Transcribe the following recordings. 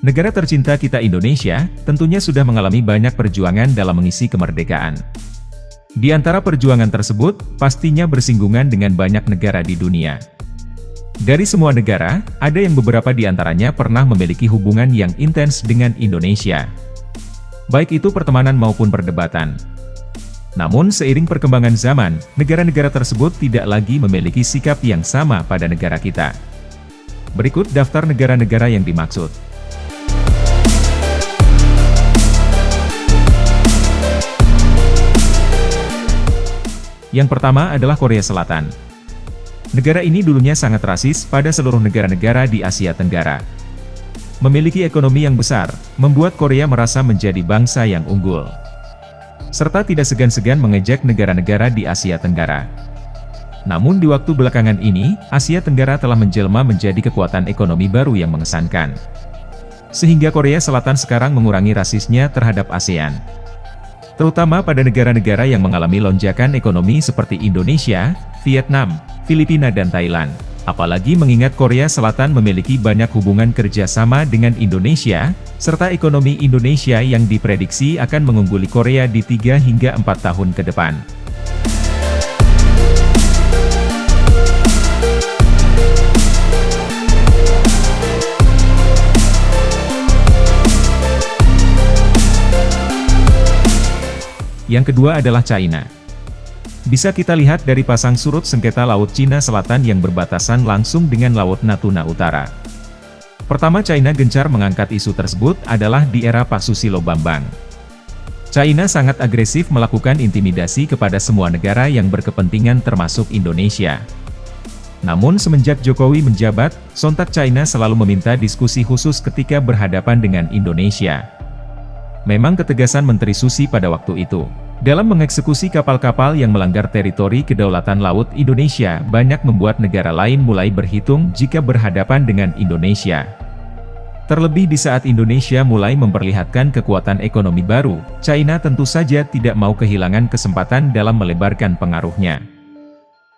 Negara tercinta kita Indonesia, tentunya sudah mengalami banyak perjuangan dalam mengisi kemerdekaan. Di antara perjuangan tersebut, pastinya bersinggungan dengan banyak negara di dunia. Dari semua negara, ada yang beberapa di antaranya pernah memiliki hubungan yang intens dengan Indonesia. Baik itu pertemanan maupun perdebatan. Namun seiring perkembangan zaman, negara-negara tersebut tidak lagi memiliki sikap yang sama pada negara kita. Berikut daftar negara-negara yang dimaksud. Yang pertama adalah Korea Selatan. Negara ini dulunya sangat rasis pada seluruh negara-negara di Asia Tenggara. Memiliki ekonomi yang besar, membuat Korea merasa menjadi bangsa yang unggul. Serta tidak segan-segan mengejek negara-negara di Asia Tenggara. Namun di waktu belakangan ini, Asia Tenggara telah menjelma menjadi kekuatan ekonomi baru yang mengesankan. Sehingga Korea Selatan sekarang mengurangi rasisnya terhadap ASEAN. Terutama pada negara-negara yang mengalami lonjakan ekonomi seperti Indonesia, Vietnam, Filipina dan Thailand. Apalagi mengingat Korea Selatan memiliki banyak hubungan kerjasama dengan Indonesia, serta ekonomi Indonesia yang diprediksi akan mengungguli Korea di 3 hingga 4 tahun ke depan. Yang kedua adalah China. Bisa kita lihat dari pasang surut sengketa Laut Cina Selatan yang berbatasan langsung dengan Laut Natuna Utara. Pertama China gencar mengangkat isu tersebut adalah di era Pak Susilo Bambang. China sangat agresif melakukan intimidasi kepada semua negara yang berkepentingan termasuk Indonesia. Namun semenjak Jokowi menjabat, sontak China selalu meminta diskusi khusus ketika berhadapan dengan Indonesia. Memang ketegasan Menteri Susi pada waktu itu, dalam mengeksekusi kapal-kapal yang melanggar teritori kedaulatan laut Indonesia banyak membuat negara lain mulai berhitung jika berhadapan dengan Indonesia. Terlebih di saat Indonesia mulai memperlihatkan kekuatan ekonomi baru, China tentu saja tidak mau kehilangan kesempatan dalam melebarkan pengaruhnya.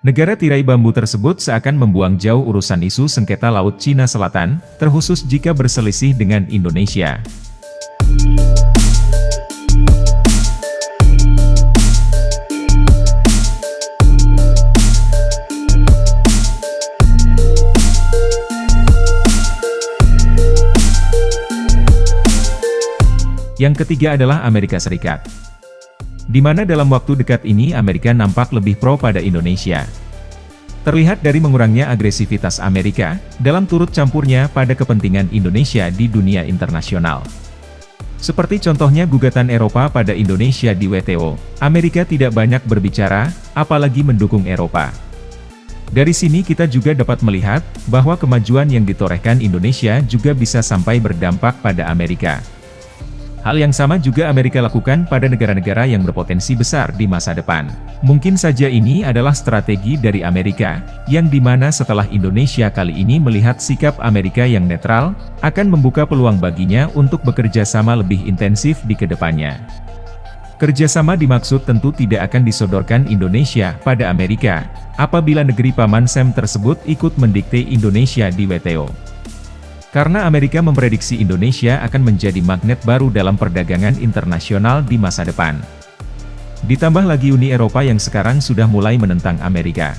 Negara tirai bambu tersebut seakan membuang jauh urusan isu sengketa Laut Cina Selatan, terkhusus jika berselisih dengan Indonesia. Yang ketiga adalah Amerika Serikat. Di mana dalam waktu dekat ini Amerika nampak lebih pro pada Indonesia. Terlihat dari mengurangnya agresivitas Amerika, dalam turut campurnya pada kepentingan Indonesia di dunia internasional. Seperti contohnya gugatan Eropa pada Indonesia di WTO, Amerika tidak banyak berbicara, apalagi mendukung Eropa. Dari sini kita juga dapat melihat, bahwa kemajuan yang ditorehkan Indonesia juga bisa sampai berdampak pada Amerika. Hal yang sama juga Amerika lakukan pada negara-negara yang berpotensi besar di masa depan. Mungkin saja ini adalah strategi dari Amerika, yang dimana setelah Indonesia kali ini melihat sikap Amerika yang netral, akan membuka peluang baginya untuk bekerja sama lebih intensif di kedepannya. Kerjasama dimaksud tentu tidak akan disodorkan Indonesia pada Amerika, apabila negeri Paman Sam tersebut ikut mendikte Indonesia di WTO. Karena Amerika memprediksi Indonesia akan menjadi magnet baru dalam perdagangan internasional di masa depan. Ditambah lagi Uni Eropa yang sekarang sudah mulai menentang Amerika.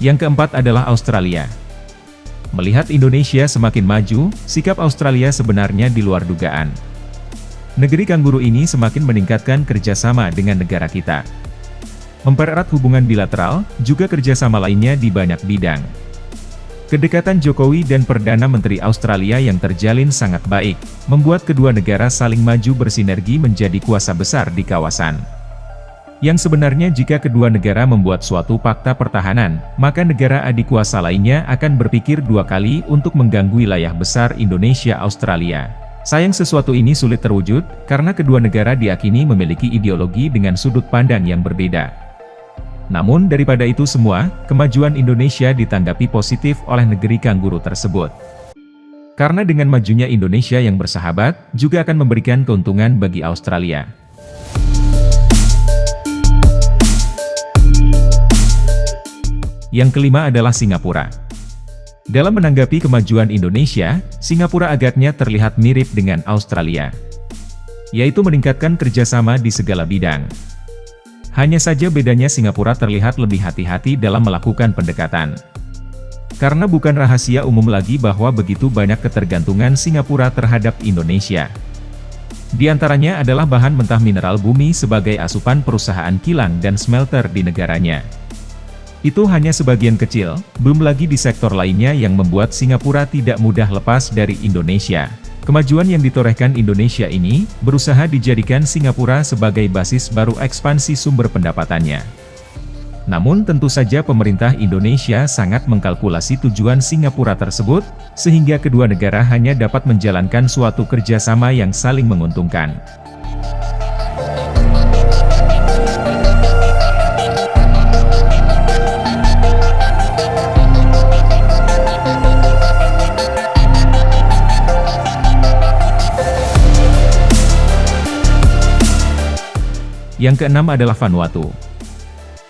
Yang keempat adalah Australia. Melihat Indonesia semakin maju, sikap Australia sebenarnya di luar dugaan. Negeri kanguru ini semakin meningkatkan kerjasama dengan negara kita. Mempererat hubungan bilateral, juga kerjasama lainnya di banyak bidang. Kedekatan Jokowi dan Perdana Menteri Australia yang terjalin sangat baik, membuat kedua negara saling maju bersinergi menjadi kuasa besar di kawasan. Yang sebenarnya jika kedua negara membuat suatu fakta pertahanan, maka negara adik kuasa lainnya akan berpikir dua kali untuk mengganggu wilayah besar Indonesia-Australia. Sayang sesuatu ini sulit terwujud, karena kedua negara diyakini memiliki ideologi dengan sudut pandang yang berbeda. Namun daripada itu semua, kemajuan Indonesia ditanggapi positif oleh negeri kanguru tersebut. Karena dengan majunya Indonesia yang bersahabat, juga akan memberikan keuntungan bagi Australia. Yang kelima adalah Singapura. Dalam menanggapi kemajuan Indonesia, Singapura agaknya terlihat mirip dengan Australia, yaitu meningkatkan kerjasama di segala bidang. Hanya saja bedanya Singapura terlihat lebih hati-hati dalam melakukan pendekatan. Karena bukan rahasia umum lagi bahwa begitu banyak ketergantungan Singapura terhadap Indonesia. Di antaranya adalah bahan mentah mineral bumi sebagai asupan perusahaan kilang dan smelter di negaranya. Itu hanya sebagian kecil, belum lagi di sektor lainnya yang membuat Singapura tidak mudah lepas dari Indonesia. Kemajuan yang ditorehkan Indonesia ini, berusaha dijadikan Singapura sebagai basis baru ekspansi sumber pendapatannya. Namun tentu saja pemerintah Indonesia sangat mengkalkulasi tujuan Singapura tersebut, sehingga kedua negara hanya dapat menjalankan suatu kerjasama yang saling menguntungkan. Yang keenam adalah Vanuatu.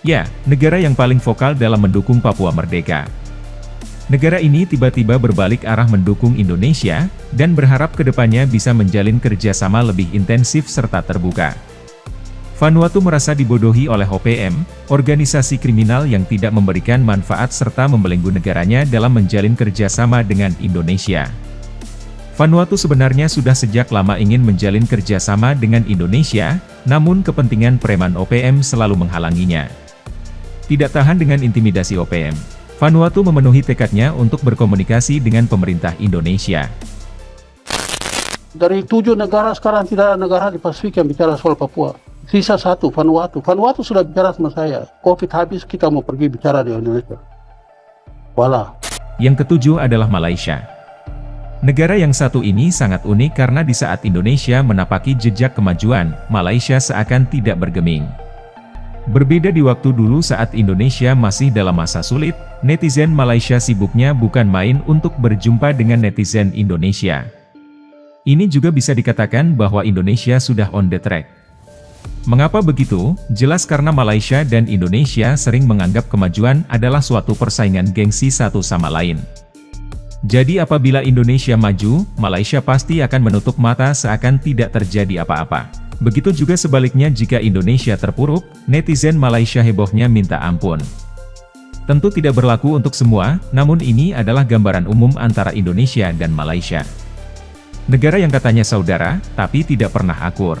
Ya, negara yang paling vokal dalam mendukung Papua Merdeka. Negara ini tiba-tiba berbalik arah mendukung Indonesia, dan berharap kedepannya bisa menjalin kerjasama lebih intensif serta terbuka. Vanuatu merasa dibodohi oleh OPM, organisasi kriminal yang tidak memberikan manfaat serta membelenggu negaranya dalam menjalin kerjasama dengan Indonesia. Vanuatu sebenarnya sudah sejak lama ingin menjalin kerjasama dengan Indonesia, namun kepentingan preman OPM selalu menghalanginya. Tidak tahan dengan intimidasi OPM, Vanuatu memenuhi tekadnya untuk berkomunikasi dengan pemerintah Indonesia. Dari 7 negara sekarang tidak ada negara di Pasifik yang bicara soal Papua. Sisa 1, Vanuatu. Vanuatu sudah bicara sama saya. Covid habis, kita mau pergi bicara di Indonesia. Voila. Yang ketujuh adalah Malaysia. Negara yang satu ini sangat unik karena di saat Indonesia menapaki jejak kemajuan, Malaysia seakan tidak bergeming. Berbeda di waktu dulu saat Indonesia masih dalam masa sulit, netizen Malaysia sibuknya bukan main untuk berjumpa dengan netizen Indonesia. Ini juga bisa dikatakan bahwa Indonesia sudah on the track. Mengapa begitu? Jelas karena Malaysia dan Indonesia sering menganggap kemajuan adalah suatu persaingan gengsi satu sama lain. Jadi apabila Indonesia maju, Malaysia pasti akan menutup mata seakan tidak terjadi apa-apa. Begitu juga sebaliknya jika Indonesia terpuruk, netizen Malaysia hebohnya minta ampun. Tentu tidak berlaku untuk semua, namun ini adalah gambaran umum antara Indonesia dan Malaysia. Negara yang katanya saudara, tapi tidak pernah akur.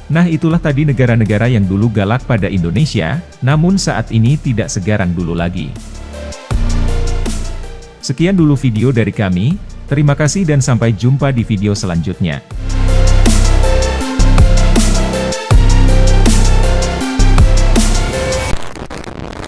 Nah itulah tadi negara-negara yang dulu galak pada Indonesia, namun saat ini tidak segaran dulu lagi. Sekian dulu video dari kami, terima kasih dan sampai jumpa di video selanjutnya.